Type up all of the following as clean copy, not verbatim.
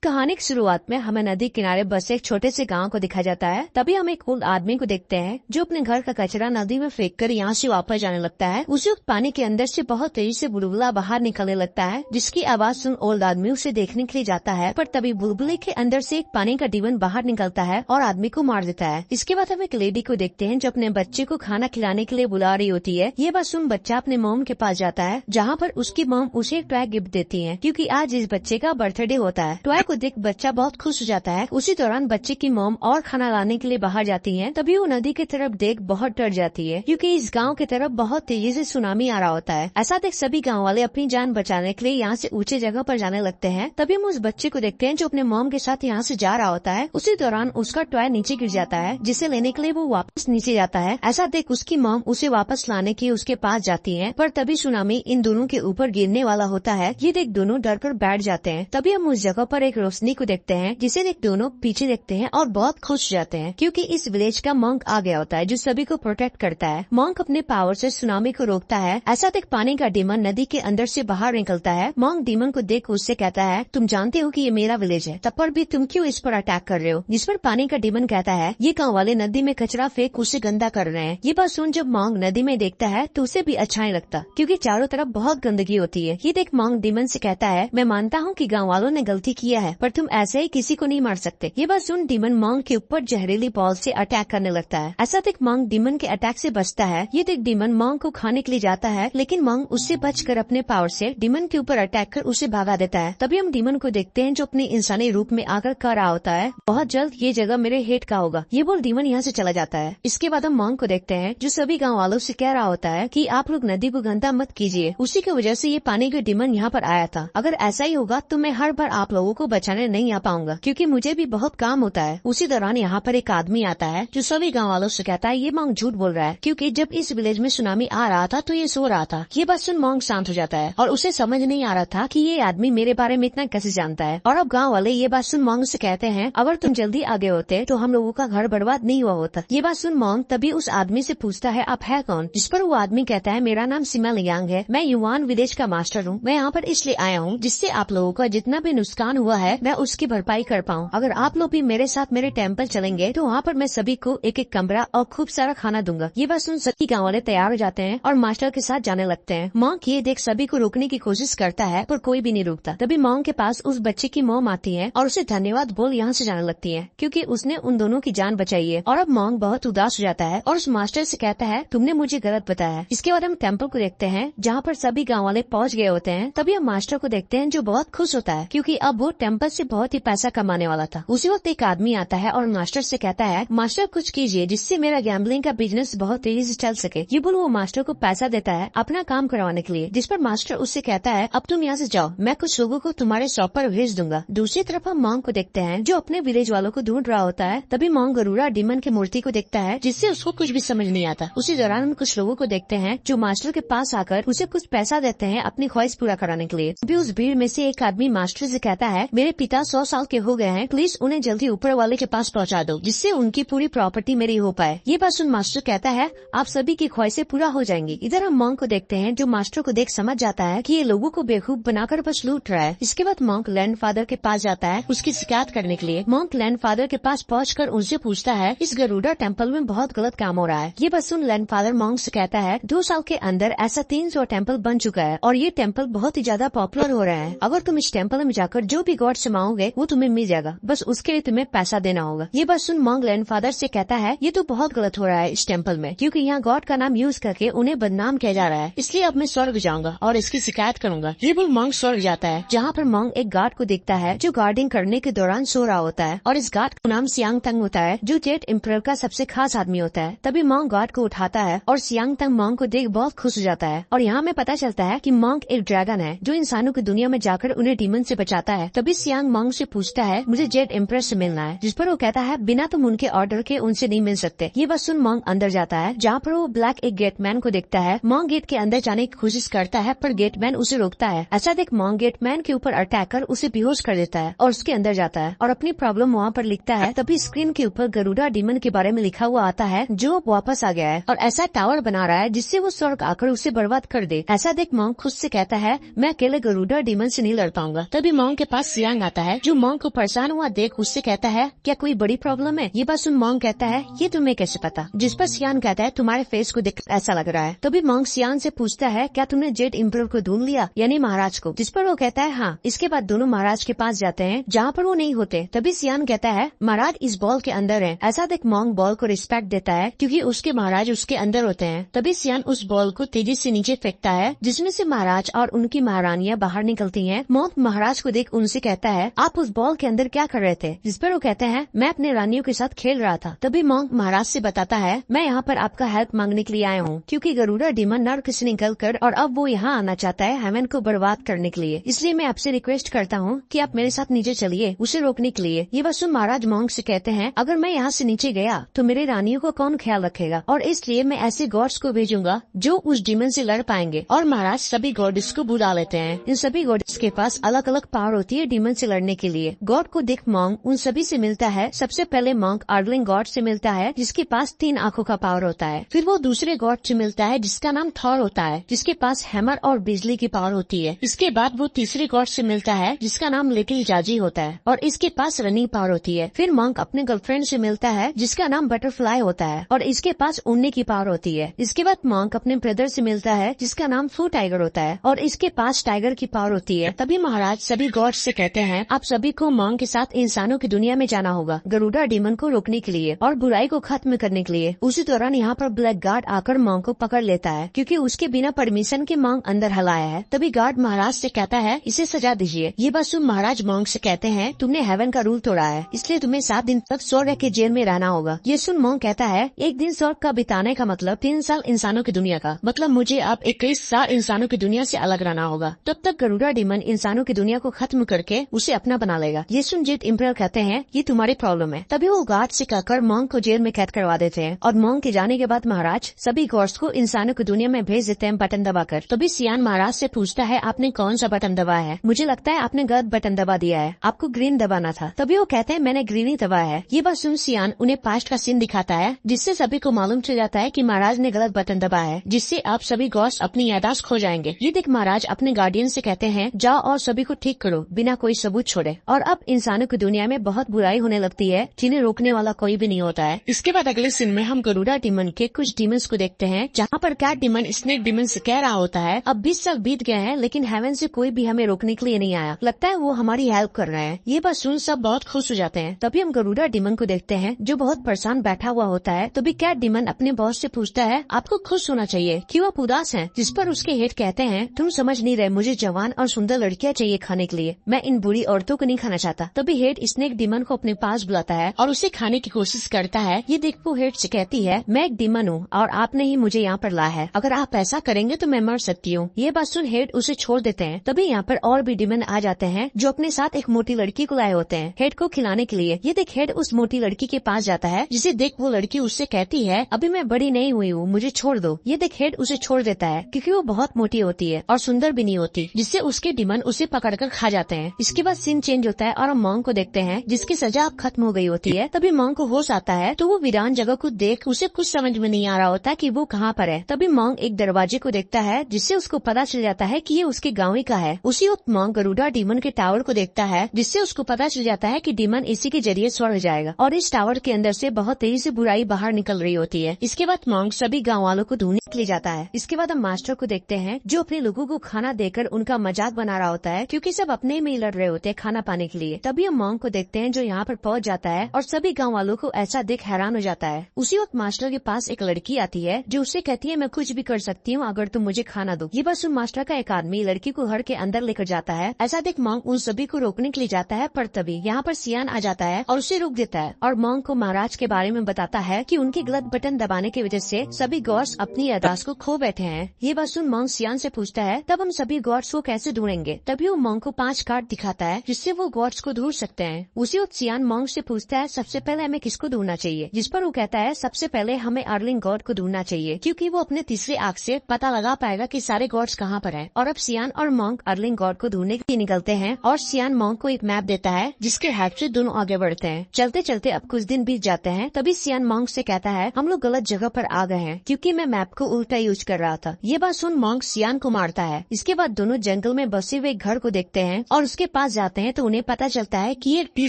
कहानी की शुरुआत में हमें नदी किनारे बसे एक छोटे से गांव को दिखाया जाता है। तभी हम एक ओल्ड आदमी को देखते हैं जो अपने घर का कचरा नदी में फेंक कर यहाँ से वापस जाने लगता है। उसी वक्त पानी के अंदर से बहुत तेजी से बुलबुला बाहर निकलने लगता है, जिसकी आवाज सुन ओल्ड आदमी उसे देखने के लिए जाता है। पर तभी बुलबुले के अंदर से एक पानी का डीमन बाहर निकलता है और आदमी को मार देता है। इसके बाद हम एक लेडी को देखते हैं जो अपने बच्चे को खाना खिलाने के लिए बुला रही होती है। ये बात सुन बच्चा अपने मॉम के पास जाता है, जहाँ पर उसकी मॉम उसे एक टॉय गिफ्ट देती है क्योंकि आज इस बच्चे का बर्थडे होता है। टॉय को देख बच्चा बहुत खुश हो जाता है। उसी दौरान बच्चे की मॉम और खाना लाने के लिए बाहर जाती है। तभी वो नदी की तरफ देख बहुत डर जाती है क्योंकि इस गांव की तरफ बहुत तेजी से सुनामी आ रहा होता है। ऐसा देख सभी गांव वाले अपनी जान बचाने के लिए यहाँ से ऊंचे जगह पर जाने लगते हैं। तभी हम उस बच्चे को देखते हैं जो अपने मॉम के साथ यहाँ से जा रहा होता है। उसी दौरान उसका टॉय नीचे गिर जाता है, जिसे लेने के लिए वो वापस नीचे जाता है। ऐसा देख उसकी मॉम उसे वापस लाने के उसके पास जाती है, पर तभी सुनामी इन दोनों के ऊपर गिरने वाला होता है। ये देख दोनों डर कर बैठ जाते हैं। तभी हम उस जगह पर एक रोशनी को देखते हैं, जिसे देख दोनों पीछे देखते हैं और बहुत खुश हो जाते हैं क्योंकि इस विलेज का मॉन्क आ गया होता है जो सभी को प्रोटेक्ट करता है। मॉन्क अपने पावर से सुनामी को रोकता है। ऐसा देख पानी का डीमन नदी के अंदर से बाहर निकलता है। मॉन्क डीमन को देख उससे कहता है, तुम जानते हो कि ये मेरा विलेज है, तब पर भी तुम क्यों इस पर अटैक कर रहे हो? जिस पर पानी का डीमन कहता है, ये गाँव वाले नदी में कचरा फेंक उसे गंदा कर रहे हैं। ये बात सुन जब मॉन्क नदी में देखता है तो उसे भी अच्छा नहीं लगता क्योंकि चारों तरफ बहुत गंदगी होती है। ये देख मॉन्क डीमन से कहता है, मैं मानता हूँ कि गाँव वालों ने गलती किया है, पर तुम ऐसे ही किसी को नहीं मार सकते। ये बात सुन डीमन मॉन्क के ऊपर जहरीली बॉल से अटैक करने लगता है। ऐसा देख मॉन्क डीमन के अटैक से बचता है। ये देख डीमन मॉन्क को खाने के लिए जाता है, लेकिन मॉन्क उससे बचकर अपने पावर से डीमन के ऊपर अटैक कर उसे भगा देता है। तभी हम डीमन को देखते हैं जो अपने इंसानी रूप में आकर कह रहा होता है, बहुत जल्द ये जगह मेरे हेड का होगा। ये बोल डीमन यहाँ से चला जाता है। इसके बाद हम मॉन्क को देखते हैं जो सभी गाँव वालों से कह रहा होता है कि आप लोग नदी को गंदा मत कीजिए, उसी की वजह से ये पानी का डीमन यहाँ पर आया था। अगर ऐसा ही होगा तो मैं हर बार आप लोगों को बचाने नहीं आ पाऊंगा क्योंकि मुझे भी बहुत काम होता है। उसी दौरान यहाँ पर एक आदमी आता है जो सभी गाँव वालों से कहता है, ये मॉन्क झूठ बोल रहा है क्योंकि जब इस विलेज में सुनामी आ रहा था तो ये सो रहा था। ये बात सुन मॉन्क शांत हो जाता है और उसे समझ नहीं आ रहा था कि ये आदमी मेरे बारे में इतना कैसे जानता है। और अब गाँव वाले ये बात सुन मॉन्क से कहते हैं, अगर तुम जल्दी आगे होते तो हम लोगों का घर बर्बाद नहीं हुआ होता। ये बात सुन मॉन्क तभी उस आदमी से पूछता है, आप है कौन? जिस पर वो आदमी कहता है, मेरा नाम सिमा लियांग है, मैं युवान विलेज का मास्टर हूँ। मैं यहाँ पर इसलिए आया हूँ जिससे आप लोगों का जितना भी नुकसान हुआ है मैं उसकी भरपाई कर पाऊँ। अगर आप लोग भी मेरे साथ मेरे टेम्पल चलेंगे तो वहाँ पर मैं सभी को एक एक कमरा और खूब सारा खाना दूंगा। ये बात सुन सभी गाँव वाले तैयार हो जाते हैं और मास्टर के साथ जाने लगते हैं। मॉन्क ये देख सभी को रोकने की कोशिश करता है पर कोई भी नहीं रुकता। तभी मॉन्क के पास उस बच्चे की मॉम आती है और उसे धन्यवाद बोल यहाँ से जाने लगती है क्योंकि उसने उन दोनों की जान बचाई है। और अब मॉन्क बहुत उदास हो जाता है और उस मास्टर से कहता है, तुमने मुझे गलत बताया। इसके बाद हम टेम्पल को देखते हैं जहाँ पर सभी गाँव वाले पहुँच गए होते हैं। तभी हम मास्टर को देखते हैं जो बहुत खुश होता है क्योंकि अब वो टेम्पल से बहुत ही पैसा कमाने वाला था। उसी वक्त एक आदमी आता है और मास्टर से कहता है, मास्टर कुछ कीजिए जिससे मेरा गैम्बलिंग का बिजनेस बहुत तेजी से चल सके। ये बोल वो मास्टर को पैसा देता है अपना काम करवाने के लिए, जिस पर मास्टर उससे कहता है, अब तुम यहाँ से जाओ, मैं कुछ लोगों को तुम्हारे शॉप पर भेज दूंगा। दूसरी तरफ हम मॉन्क को देखते हैं जो अपने विलेज वालों को ढूंढ रहा होता है। तभी मॉन्क गरुड़ा डीमन की मूर्ति को देखता है जिससे उसको कुछ भी समझ नहीं आता। उसी दौरान हम कुछ लोगों को देखते हैं जो मास्टर के पास आकर उसे कुछ पैसा देते हैं अपनी ख्वाहिश पूरा कराने के लिए। तभी उस भीड़ में से एक आदमी मास्टर से कहता है, मेरे पिता 100 साल के हो गए हैं, प्लीज उन्हें जल्दी ऊपर वाले के पास पहुँचा दो जिससे उनकी पूरी प्रॉपर्टी मेरी हो पाए। ये बात सुन मास्टर कहता है, आप सभी की ख्वाहिशें पूरा हो जाएंगी। इधर हम मॉन्क को देखते हैं जो मास्टर को देख समझ जाता है कि ये लोगों को बेवकूफ बनाकर बस लूट रहा है। इसके बाद मॉन्क लैंड फादर के पास जाता है उसकी शिकायत करने के लिए। मॉन्क लैंड फादर के पास पहुंचकर उनसे पूछता है, इस गरुड़ा टेम्पल में बहुत गलत काम हो रहा है। ये बात सुन लैंड फादर मॉन्क से कहता है, 2 साल के अंदर ऐसा 300 टेम्पल बन चुका है और ये टेम्पल बहुत ही ज्यादा पॉपुलर हो रहे हैं। अगर तुम इस टेम्पल में जाकर जो भी गॉड से मांगोगे वो तुम्हें मिल जाएगा, बस उसके लिए तुम्हें पैसा देना होगा। ये बात सुन मॉन्क लैंड फादर से कहता है, ये तो बहुत गलत हो रहा है इस टेम्पल में क्योंकि यहाँ गॉड का नाम यूज करके उन्हें बदनाम किया जा रहा है, इसलिए अब मैं स्वर्ग जाऊंगा और इसकी शिकायत करूंगा। ये बोल मॉन्क स्वर्ग जाता है जहाँ पर मॉन्क एक गार्ड को देखता है जो गार्डिंग करने के दौरान सो रहा होता है और इस गार्ड का नाम सियांग तंग होता है जो जेट एम्परर का सबसे खास आदमी होता है। तभी मॉन्क गार्ड को उठाता है और सियांग तंग मॉन्क को देख बहुत खुश हो जाता है और यहाँ में पता चलता है कि मॉन्क एक ड्रैगन है जो इंसानों की दुनिया में जाकर उन्हें डीमन से बचाता है। तभी सियांग मॉन्क से पूछता है, मुझे जेट एम्परर से मिलना है, जिस पर वो कहता है, बिना तुम उनके ऑर्डर के उनसे नहीं मिल सकते। ये बात सुन मॉन्क अंदर जाता है जहाँ पर वो ब्लैक एक गेटमैन को देखता है। मॉन्क गेट के अंदर जाने की कोशिश करता है पर गेटमैन उसे रोकता है। ऐसा देख मॉन्क गेटमैन के ऊपर अटैक कर उसे बेहोश कर देता है और उसके अंदर जाता है और अपनी प्रॉब्लम वहाँ पर लिखता है। तभी स्क्रीन के ऊपर गरुड़ा डीमन के बारे में लिखा हुआ आता है जो वापस आ गया है और ऐसा टावर बना रहा है जिससे वो स्वर्ग आकर उसे बर्बाद कर दे। ऐसा देख मॉन्क खुद से कहता है, मैं अकेले गरुड़ा डीमन से नहीं लड़ पाऊंगा। तभी मॉन्क के पास सियांग सियांग आता है, जो मॉन्ग को परेशान हुआ देख उससे कहता है, क्या कोई बड़ी प्रॉब्लम है? ये बात सुन मॉन्ग कहता है, ये तुम्हें कैसे पता? जिस पर सियान कहता है, तुम्हारे फेस को देख ऐसा लग रहा है। तभी मॉन्ग सियान से पूछता है, क्या तुमने जेड इम्परर को ढूंढ लिया, यानी महाराज को? जिस पर वो कहता है, हाँ। इसके बाद दोनों महाराज के पास जाते हैं, जहाँ पर वो नहीं होते। तभी सियान कहता है, महाराज इस बॉल के अंदर है। ऐसा देख मॉन्ग बॉल को रिस्पेक्ट देता है, क्योंकि उसके महाराज उसके अंदर होते हैं। तभी सियान उस बॉल को तेजी से नीचे फेंकता है, जिसमें से महाराज और उनकी महारानियां बाहर निकलती हैं। मॉन्ग महाराज को देख उनसे कहता है, आप उस बॉल के अंदर क्या कर रहे थे? जिस पर वो कहते हैं, मैं अपने रानियों के साथ खेल रहा था। तभी मॉन्ग महाराज से बताता है, मैं यहाँ पर आपका हेल्प मांगने के लिए आया हूँ, क्योंकि गरुड़ा डीमन नर्क से निकल कर और अब वो यहाँ आना चाहता है हेवन को बर्बाद करने के लिए। इसलिए मैं आपसे रिक्वेस्ट करता हूँ कि आप मेरे साथ नीचे चलिए उसे रोकने के लिए। ये बात सुन महाराज मॉन्ग से कहते हैं, अगर मैं यहाँ से नीचे गया तो मेरे रानियों को कौन ख्याल रखेगा, और इसलिए मैं ऐसे गॉड्स को भेजूंगा जो उस डीमन से लड़ पाएंगे। और महाराज सभी गॉडेस को बुला लेते हैं। इन सभी गॉडेस के पास अलग अलग पावर होती है डीमन से लड़ने के लिए। गॉड को देख मॉन्ग उन सभी से मिलता है। सबसे पहले मॉन्ग अर्लिंग गॉड से मिलता है, जिसके पास 3 आंखों का पावर होता है। फिर वो दूसरे गॉड से मिलता है, जिसका नाम थॉर होता है, जिसके पास हैमर और बिजली की पावर होती है। इसके बाद वो तीसरे गॉड से मिलता है, जिसका नाम लिटिल जाजी होता है, और इसके पास रनिंग पावर होती है। फिर मॉन्ग अपने गर्लफ्रेंड से मिलता है, जिसका नाम बटरफ्लाई होता है, और इसके पास उड़ने की पावर होती है। इसके बाद मॉन्ग अपने ब्रदर से मिलता है, जिसका नाम फ्लू टाइगर होता है, और इसके पास टाइगर की पावर होती है। तभी महाराज सभी गॉड से कहते हैं, आप सभी को मॉन्ग के साथ इंसानों की दुनिया में जाना होगा, गरुड़ा डीमन को रोकने के लिए और बुराई को खत्म करने के लिए। उसी दौरान यहाँ पर ब्लैक गार्ड आकर मॉन्ग को पकड़ लेता है, क्योंकि उसके बिना परमिशन के मॉन्ग अंदर हलाया है। तभी गार्ड महाराज से कहता है, इसे सजा दीजिए। ये बात सुन महाराज मॉन्ग से कहते हैं, तुमने हेवन का रूल तोड़ा है, इसलिए तुम्हें 7 दिन तक स्वर्ग के जेल में रहना होगा। ये सुन मॉन्ग कहता है, एक दिन स्वर्ग का बिताने का मतलब 3 साल इंसानों की दुनिया का, मतलब मुझे अब 21 साल इंसानों की दुनिया से अलग रहना होगा। तब तक गरुड़ा डीमन इंसानों की दुनिया को खत्म करके उसे अपना बना लेगा। ये सुन जेड इम्परर कहते हैं, ये तुम्हारी प्रॉब्लम है। तभी वो गार्ड से कहकर मॉन्ग को जेल में कैद करवा देते हैं, और मॉन्ग के जाने के बाद महाराज सभी गॉड्स को इंसानों की दुनिया में भेज देते हैं बटन दबाकर। तभी सियान महाराज से पूछता है, आपने कौन सा बटन दबाया है? मुझे लगता है आपने गलत बटन दबा दिया है, आपको ग्रीन दबाना था। तभी वो कहते हैं, मैंने ग्रीन ही दबाया है। ये बात सुन सियान उन्हें पास्ट का सीन दिखाता है, जिससे सभी को मालूम चल जाता है कि महाराज ने गलत बटन दबाया है, जिससे आप सभी गॉड्स अपनी याददाश्त खो जाएंगे। ये देख महाराज अपने गार्डियन से कहते हैं, जाओ और सभी को ठीक करो बिना कोई सबूत छोड़े। और अब इंसानों की दुनिया में बहुत बुराई होने लगती है, जिन्हें रोकने वाला कोई भी नहीं होता है। इसके बाद अगले सीन में हम गरुड़ा डीमन के कुछ डीमंस को देखते हैं, जहाँ पर कैट डीमन स्नेक डीमन से कह रहा होता है, अब 20 साल बीत गए हैं, लेकिन हेवन से कोई भी हमें रोकने के लिए नहीं आया, लगता है वो हमारी हेल्प कर रहे हैं। ये बात सुन सब बहुत खुश हो जाते हैं। तभी हम गरुड़ा डीमन को देखते हैं, जो बहुत परेशान बैठा हुआ होता है। तभी कैट डीमन अपने बॉस से पूछता है, आपको खुश होना चाहिए, क्यों आप उदास हैं? जिस पर उसके हेड कहते हैं, तुम समझ नहीं रहे, मुझे जवान और सुंदर लड़कियां चाहिए खाने के लिए, मैं इन बुरी औरतों को नहीं खाना चाहता। तभी हेड स्नेक डीमन को अपने पास बुलाता है और उसे खाने की कोशिश करता है। ये देख वो हेड से कहती है, मैं एक डीमन हूँ और आपने ही मुझे यहाँ पर लाया है, अगर आप ऐसा करेंगे तो मैं मर सकती हूँ। ये बात सुन हेड उसे छोड़ देते हैं। तभी यहाँ पर और भी डीमन आ जाते हैं, जो अपने साथ एक मोटी लड़की को लाए होते हैं हेड को खिलाने के लिए। ये देख हेड उस मोटी लड़की के पास जाता है, जिसे देख वो लड़की उससे कहती है, अभी मैं बड़ी नहीं हुई हूँ, मुझे छोड़ दो। ये देख हेड उसे छोड़ देता है, क्योंकि वो बहुत मोटी होती है और सुंदर भी नहीं होती, जिससे उसके डीमन उसे पकड़कर खा जाते हैं। इसके बाद सीन चेंज होता है और हम मॉन्ग को देखते हैं, जिसकी सजा अब खत्म हो गई होती है। तभी मॉन्ग को होश आता है, तो वो वीरान जगह को देख उसे कुछ समझ में नहीं आ रहा होता कि वो कहाँ पर है। तभी मॉन्ग एक दरवाजे को देखता है, जिससे उसको पता चल जाता है कि ये उसके गाँव ही का है। उसी वक्त मॉन्ग गरुड़ा डीमन के टावर को देखता है, जिससे उसको पता चल जाता है कि डीमन इसी के जरिए स्वर्ग जाएगा, और इस टावर के अंदर से बहुत तेजी से बुराई बाहर निकल रही होती है। इसके बाद मॉन्ग सभी गाँव वालों को ढूंढने के लिए जाता है। इसके बाद हम मास्टर को देखते हैं, जो अपने लोगों को खाना देकर उनका मजाक बना रहा होता है, क्योंकि सब अपने में ही लड़ रहे होते हैं खाना पाने के लिए। तभी हम मॉन्ग को देखते हैं, जो यहाँ पर पहुँच जाता है और सभी गाँव वालों को ऐसा देख हैरान हो जाता है। उसी वक्त मास्टर के पास एक लड़की आती है, जो उससे कहती है, मैं कुछ भी कर सकती हूँ अगर तुम मुझे खाना दो। ये बात सुन मास्टर का एक आदमी लड़की को घर के अंदर लेकर जाता है। ऐसा देख मॉन्ग उन सभी को रोकने के लिए जाता है, पर तभी यहाँ पर सियान आ जाता है और उसे रोक देता है, और मॉन्ग को महाराज के बारे में बताता है कि उनके गलत बटन दबाने की वजह से सभी गॉड्स अपनी याददाश्त को खो बैठे हैं। ये बात सुन मॉन्ग सियान से पूछता है, तब हम सभी गॉड्स को कैसे ढूंढेंगे? तभी वो मॉन्ग को 5 कार्ड दिखाता है, जिससे वो गॉड्स को ढूंढ सकते हैं। उसी वक्त सियान मॉन्ग से पूछता है, सबसे पहले हमें किसको ढूंढना चाहिए? जिस पर वो कहता है, सबसे पहले हमें अर्लिंग गॉड को ढूंढना चाहिए, क्योंकि वो अपने तीसरे आंख से पता लगा पाएगा कि सारे गॉड्स कहाँ पर हैं। और अब सियान और मॉन्ग अर्लिंग गॉड को ढूंढने के लिए निकलते हैं, और सियान मॉन्ग को एक मैप देता है, जिसके हेल्प से दोनों आगे बढ़ते हैं। चलते चलते अब कुछ दिन बीत जाते हैं। तभी सियान मॉन्ग से कहता है, हम लोग गलत जगह पर आ गए हैं, क्योंकि मैं मैप को उल्टा यूज कर रहा था। ये बात सुन मॉन्ग सियान को मारता है। इसके बाद दोनों जंगल में बसे हुए घर को देखते हैं, और उसके पास पास जाते हैं तो उन्हें पता चलता है कि एक टी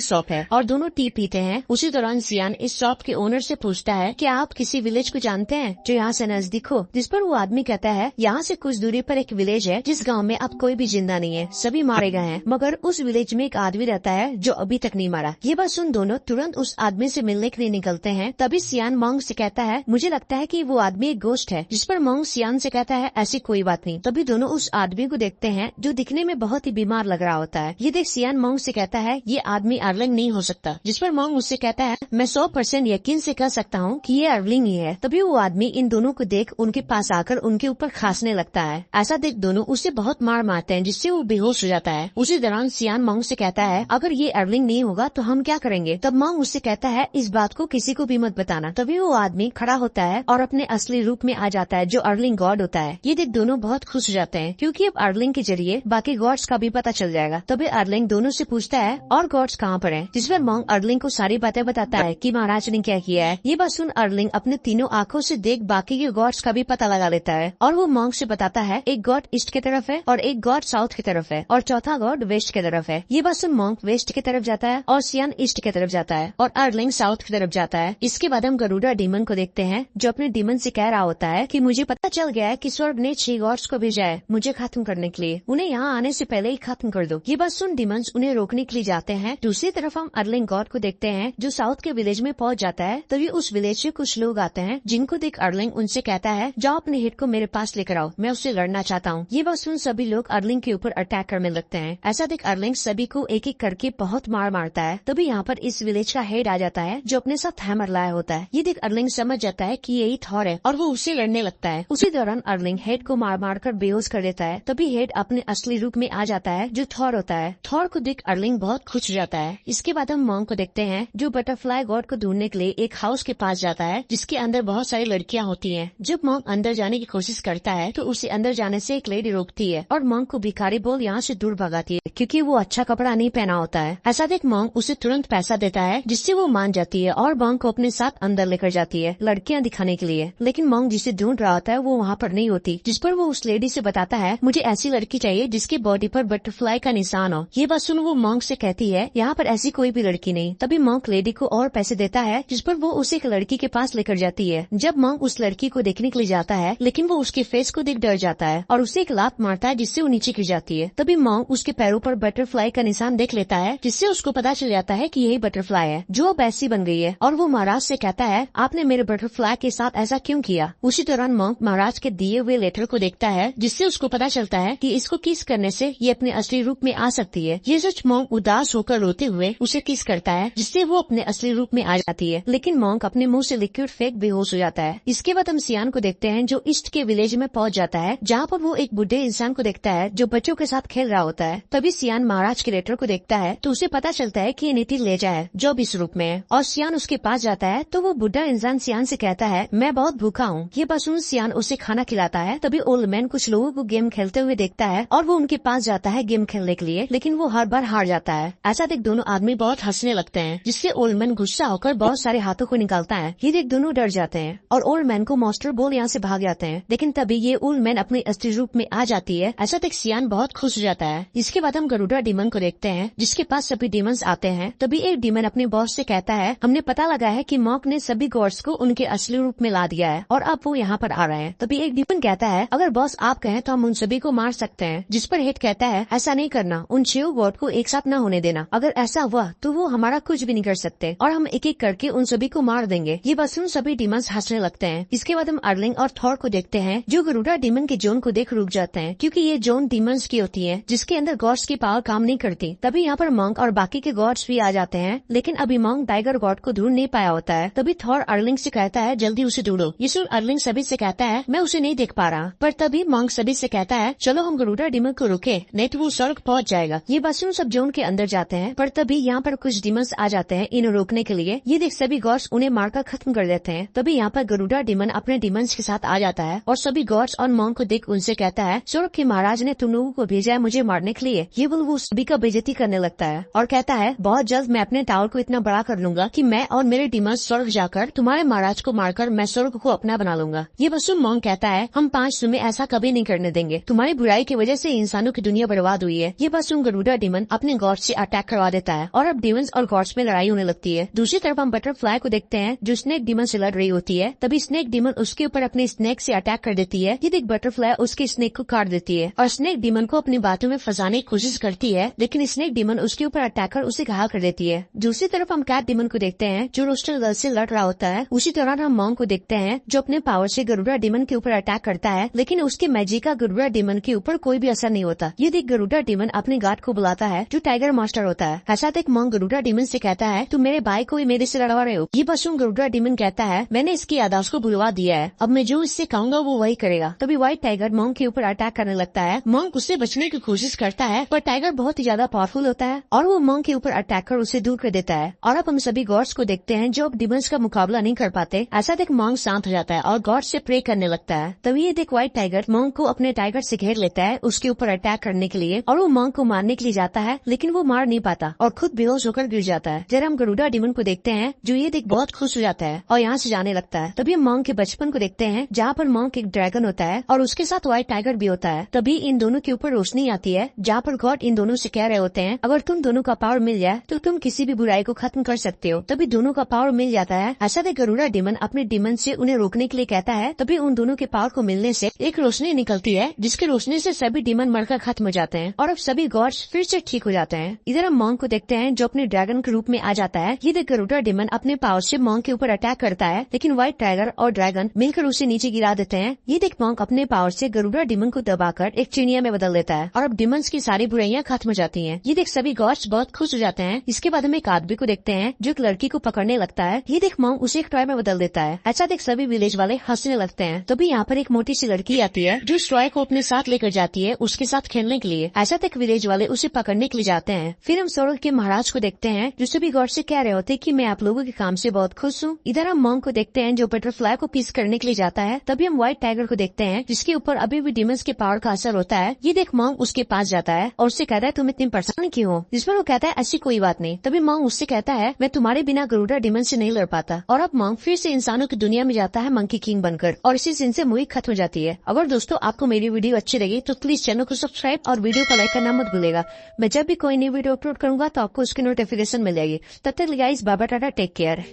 शॉप है और दोनों टी पीते हैं। उसी दौरान सियान इस शॉप के ओनर से पूछता है कि आप किसी विलेज को जानते हैं जो यहाँ से नजदीक हो, जिस पर वो आदमी कहता है यहाँ से कुछ दूरी पर एक विलेज है जिस गाँव में अब कोई भी जिंदा नहीं है, सभी मारे गए हैं, मगर उस विलेज में एक आदमी रहता है जो अभी तक नहीं मारा। ये बात सुन दोनों तुरंत उस आदमी से मिलने के लिए निकलते हैं। तभी सियान मोंग से कहता है मुझे लगता है कि वो आदमी एक गोश्त है, जिस पर मोंग सियान से कहता है ऐसी कोई बात नहीं। तभी दोनों उस आदमी को देखते हैं जो दिखने में बहुत ही बीमार लग रहा होता है। ये देख सियान मोंग से कहता है ये आदमी अर्लिंग नहीं हो सकता, जिस पर मोंग उससे कहता है मैं 100% यकीन से कह सकता हूँ कि ये अर्लिंग ही है। तभी वो आदमी इन दोनों को देख उनके पास आकर उनके ऊपर खांसने लगता है। ऐसा देख दोनों उसे बहुत मार मारते हैं जिससे वो बेहोश हो जाता है। उसी दौरान सियान मोंग से कहता है अगर ये अर्लिंग नहीं होगा तो हम क्या करेंगे। तब मोंग उससे कहता है इस बात को किसी को भी मत बताना। तभी वो आदमी खड़ा होता है और अपने असली रूप में आ जाता है जो अर्लिंग गॉड होता है। ये देख दोनों बहुत खुश हो जाते हैं क्योंकि अब अर्लिंग के जरिए बाकी गॉड्स का भी पता चल जाएगा। तभी अर्लिंग दोनों से पूछता है और गॉड्स कहाँ पर हैं, जिस पर मोंग अर्लिंग को सारी बातें बताता है कि महाराज ने क्या किया है। ये बात सुन अर्लिंग अपने तीनों आँखों से देख बाकी के गॉड्स का भी पता लगा लेता है और वो मोंग से बताता है एक गॉड ईस्ट की तरफ है और एक गॉड साउथ की तरफ है और चौथा गॉड वेस्ट की तरफ है। ये बात सुन मोंग वेस्ट की तरफ जाता है और सियान ईस्ट की तरफ जाता है और अर्लिंग साउथ की तरफ जाता है। इसके बाद हम गरुड़ा डीमन को देखते हैं जो अपने डीमन से कह रहा होता है कि मुझे पता चल गया है कि स्वर्ग ने 6 गॉड्स को भेजा है मुझे खत्म करने के लिए, उन्हें यहाँ आने से पहले ही खत्म कर दो। ये बात सुन डीमंस उन्हें रोकने के लिए जाते हैं। दूसरी तरफ हम अर्लिंग गॉड को देखते हैं जो साउथ के विलेज में पहुँच जाता है। तभी उस विलेज से कुछ लोग आते हैं जिनको देख अर्लिंग उनसे कहता है जाओ अपने हिट को मेरे पास लेकर आओ, मैं उससे लड़ना चाहता हूँ। ये बात सुन सभी लोग अर्लिंग के ऊपर अटैक करने लगते हैं। ऐसा देख अर्लिंग सभी को एक एक करके बहुत मार मारता है। तभी यहाँ पर इस विलेज का हेड आ जाता है जो अपने साथ हैमर लाया होता है। ये देख अर्लिंग समझ जाता है कि यही थॉर है और वो उससे लड़ने लगता है। उसी दौरान अर्लिंग हेड को मार मार कर बेहोश कर देता है। तभी हेड अपने असली रूप में आ जाता है जो थॉर होता है। थॉर को देख अर्लिंग बहुत खुश हो जाता है। इसके बाद हम मोंग को देखते हैं जो बटरफ्लाई गॉड को ढूंढने के लिए एक हाउस के पास जाता है जिसके अंदर बहुत सारी लड़कियां होती हैं। जब मोंग अंदर जाने की कोशिश करता है तो उसे अंदर जाने से एक लेडी रोकती है और मोंग को भिखारी बोल यहाँ से दूर भगाती है क्योंकि वो अच्छा कपड़ा नहीं पहना होता है। ऐसा देख मोंग उसे तुरंत पैसा देता है जिससे वो मान जाती है और मोंग को अपने साथ अंदर लेकर जाती है लड़कियां दिखाने के लिए। लेकिन मोंग जिसे ढूंढ रहा होता है वो वहाँ पर नहीं होती, जिस पर वो उस लेडी से बताता है मुझे ऐसी लड़की चाहिए जिसके बॉडी पर बटरफ्लाई का निशान हो। ये बात सुन वो मोंग से कहती है यहाँ पर ऐसी कोई भी लड़की नहीं। तभी मोंग लेडी को और पैसे देता है जिस पर वो उसे एक लड़की के पास लेकर जाती है। जब मोंग उस लड़की को देखने के लिए जाता है लेकिन वो उसके फेस को देख डर जाता है और उसे एक लात मारता है जिससे वो नीचे गिर जाती है। तभी मोंग उसके पैरों पर बटरफ्लाई का निशान देख लेता है जिससे उसको पता चल जाता है कि यही बटरफ्लाई है जो अब ऐसी बन गई है और वो महाराज से कहता है आपने मेरे बटरफ्लाई के साथ ऐसा क्यों किया। उसी दौरान मोंग महाराज के दिए हुए लेटर को देखता है जिससे उसको पता चलता है कि इसको किस करने से ये अपने असली रूप में आ सकती है। ये सोच मोंग उदास होकर रोते हुए उसे किस करता है जिससे वो अपने असली रूप में आ जाती है। लेकिन मोंग अपने मुंह से लिक्विड फेंक बेहोश हो जाता है। इसके बाद हम सियान को देखते हैं जो ईस्ट के विलेज में पहुंच जाता है जहाँ पर वो एक बुढ़े इंसान को देखता है जो बच्चों के साथ खेल रहा होता है। तभी सियान महाराज के लेटर को देखता है तो उसे पता चलता है कि ये नीति लेजा है जो अब इस रूप में है और सियान उसके पास जाता है तो वो बुढ़ा इंसान सियान से कहता है मैं बहुत भूखा हूँ। ये बात सुन सियान उसे खाना खिलाता है। तभी ओल्ड मैन कुछ लोगों को गेम खेलते हुए देखता है और वो उनके पास जाता है गेम खेलने के लिए, लेकिन वो हर बार हार जाता है। ऐसा देख दोनों आदमी बहुत हंसने लगते हैं जिससे ओल्ड मैन गुस्सा होकर बहुत सारे हाथों को निकालता है। ये देख दोनों डर जाते हैं और ओल्ड मैन को मॉन्स्टर बोल यहाँ से भाग जाते हैं। लेकिन तभी ये ओल्ड मैन अपने असली रूप में आ जाती है। ऐसा देख सियान बहुत खुश हो जाता है। इसके बाद हम गरुड़ा डीमन को देखते हैं जिसके पास सभी डीमंस आते हैं। तभी एक डीमन अपने बॉस से कहता है हमने पता लगा है कि मॉक ने सभी गॉड्स को उनके असली रूप में ला दिया है और अब वो यहाँ पर आ रहे हैं। तभी एक डीमन कहता है अगर बॉस आप कहें तो हम उन सभी को मार सकते हैं, जिस पर हेड कहता है ऐसा नहीं करना, उन 6 गॉड को एक साथ न होने देना, अगर ऐसा हुआ तो वो हमारा कुछ भी नहीं कर सकते और हम एक एक करके उन सभी को मार देंगे। ये बात सुन सभी डीमंस हंसने लगते हैं। इसके बाद हम अर्लिंग और थॉर को देखते हैं जो गरुड़ा डीमन के जोन को देख रुक जाते हैं क्योंकि ये जोन डीमंस की होती है जिसके अंदर गॉड्स की पावर काम नहीं करती। तभी यहाँ पर मोंग और बाकी के गॉड्स भी आ जाते हैं लेकिन अभी मोंग टाइगर गॉड को ढूंढ नहीं पाया होता है। तभी थॉर अर्लिंग से कहता है जल्दी उसे ढूंढो। ये सुन अर्लिंग सभी से कहता है मैं उसे नहीं देख पा रहा, पर तभी मोंग सभी से कहता है चलो हम गरुड़ा डीमन को रुके नहीं तो वो स्वर्ग पहुँच जाएगा। ये बात सुन सब जोन के अंदर जाते हैं पर तभी यहाँ पर कुछ डीमंस आ जाते हैं इन्हें रोकने के लिए। ये देख सभी गॉड्स उन्हें मारकर खत्म कर देते हैं। तभी यहाँ पर गरुड़ा डीमन अपने डीमंस के साथ आ जाता है और सभी गॉड्स और मोंग को देख उनसे कहता है स्वर्ग के महाराज ने तुम लोगों को भेजा है मुझे मारने के लिए। ये वो सभी का बेइज्जती करने लगता है और कहता है बहुत जल्द मैं अपने टावर को इतना बड़ा कर लूंगा कि मैं और मेरे डीमंस स्वर्ग जाकर तुम्हारे महाराज को मारकर मैं स्वर्ग को अपना बना लूंगा। ये बस मोंग कहता है हम 5 तुम्हें ऐसा कभी नहीं करने देंगे, तुम्हारी बुराई की वजह से इंसानों की दुनिया बर्बाद हुई है। ये बस मासूम गरुड़ा डीमन अपने गॉड से अटैक करवा देता है और अब डीमंस और गॉड्स में लड़ाई होने लगती है। दूसरी तरफ हम बटरफ्लाई को देखते हैं जो स्नेक डीमन से लड़ रही होती है। तभी स्नेक डीमन उसके ऊपर अपने स्नेक से अटैक कर देती है। ये देख बटरफ्लाई उसके स्नेक को काट देती है और स्नेक डीमन को अपनी बातों में फंसाने की कोशिश करती है, लेकिन स्नेक डीमन उसके ऊपर अटैक कर उसे घायल कर देती है। दूसरी तरफ हम कैट डीमन को देखते हैं जो रोस्टर गर्ल से लड़ रहा होता है। उसी दौरान हम मॉन्क को देखते हैं जो अपने पावर से गरुड़ा डीमन के ऊपर अटैक करता है, लेकिन उसके मैजिक का गरुड़ा डीमन के ऊपर कोई भी असर नहीं होता। ये देख गरुड़ा डीमन अपने गार्ड को बुलाता है जो टाइगर मास्टर होता है। ऐसा देख मॉन्क गरुड़ा डीमन से कहता है तुम मेरे भाई को मेरे से लड़वा रहे हो। ये मासूम गरुड़ा डीमन कहता है मैंने इसकी याददाश्त को भुलवा दिया है, अब मैं जो इससे कहूंगा वो वही करेगा। तभी व्हाइट टाइगर मॉन्क के ऊपर अटैक करने लगता है। मॉन्क उससे बचने की कोशिश करता है पर टाइगर बहुत ही ज्यादा पावरफुल होता है और वो मॉन्क के ऊपर अटैक कर उसे दूर कर देता है। और अब हम सभी गॉड्स को देखते हैं जो अब डिमंस का मुकाबला नहीं कर पाते। ऐसा देख मॉन्क शांत हो जाता है और गॉड से प्रे करने लगता है। तभी ये देख व्हाइट टाइगर मॉन्क को अपने टाइगर से घेर लेता है उसके ऊपर अटैक करने के लिए और वो मॉन्क को मारने के लिए जाता है, लेकिन वो मार नहीं पाता और खुद बेहोश होकर गिर जाता है। जरा हम गरुड़ा डीमन को देखते हैं जो ये देख बहुत खुश हो जाता है और यहाँ से जाने लगता है। तभी हम मॉन्क के बचपन को देखते हैं जहाँ पर मॉन्क एक ड्रैगन होता है और उसके साथ व्हाइट टाइगर भी होता है। तभी इन दोनों के ऊपर रोशनी आती है जहाँ पर गॉड इन दोनों से कह रहे होते हैं अगर तुम दोनों का पावर मिल जाए तो तुम किसी भी बुराई को खत्म कर सकते हो। तभी दोनों का पावर मिल जाता है। ऐसा देख गरुड़ा डीमन अपने डीमन से उन्हें रोकने के लिए कहता है। तभी उन दोनों के पावर को मिलने से एक रोशनी निकलती है जिसकी रोशनी से सभी डीमन मरकर खत्म हो जाते हैं और अब सभी गॉड्स फिर से ठीक हो जाते हैं। इधर हम मॉन्क को देखते हैं जो अपने ड्रैगन के रूप में आ जाता है। ये देख गरुड़ा डीमन अपने पावर से मॉन्क के ऊपर अटैक करता है, लेकिन व्हाइट टाइगर और ड्रैगन मिलकर उसे नीचे गिरा देते हैं। ये देख मॉन्क अपने पावर से गरुड़ा डीमन को दबाकर एक चिड़िया में बदल देता है और अब डीमंस की सारी बुराइयां खत्म हो जाती हैं। ये देख सभी गॉड्स बहुत खुश हो जाते हैं। इसके बाद हम एक आदमी को देखते हैं जो एक लड़की को पकड़ने लगता है। ये देख मॉन्क उसे एक टॉय में बदल देता है। ऐसा देख सभी विलेज वाले हंसने लगते हैं। तभी यहाँ पर एक मोटी सी लड़की आती है जो टॉय को अपने साथ लेकर जाती है उसके साथ खेलने के लिए। ऐसा देख विलेज वाले उसे पकड़ने के लिए जाते हैं। फिर हम स्वर्ग के महाराज को देखते हैं जो सभी गॉड से कह रहे होते कि मैं आप लोगों के काम से बहुत खुश हूँ। इधर हम मॉन्क को देखते हैं जो बटरफ्लाई को पीस करने के लिए जाता है। तभी हम व्हाइट टाइगर को देखते हैं जिसके ऊपर अभी भी डीमंस के पावर का असर होता है। ये देख मॉन्क उसके पास जाता है और उससे कहता है तुम इतनी परेशान क्यों हो, जिस पर वो कहता है ऐसी कोई बात नहीं। तभी मॉन्क उससे कहता है मैं तुम्हारे बिना गरुड़ा डीमन से नहीं लड़ पाता। और अब मॉन्क फिर से इंसानों की दुनिया में जाता है मंकी किंग बनकर और इसी दिन से मूवी खत्म हो जाती है। अगर दोस्तों आपको मेरी वीडियो अच्छी लगी तो प्लीज चैनल को सब्सक्राइब और वीडियो को लाइक करना मत भूलेगा। मैं जब भी कोई नई वीडियो अपलोड करूंगा तो आपको उसकी नोटिफिकेशन मिल जाएगी। तब तक guys bye bye, tata, take care.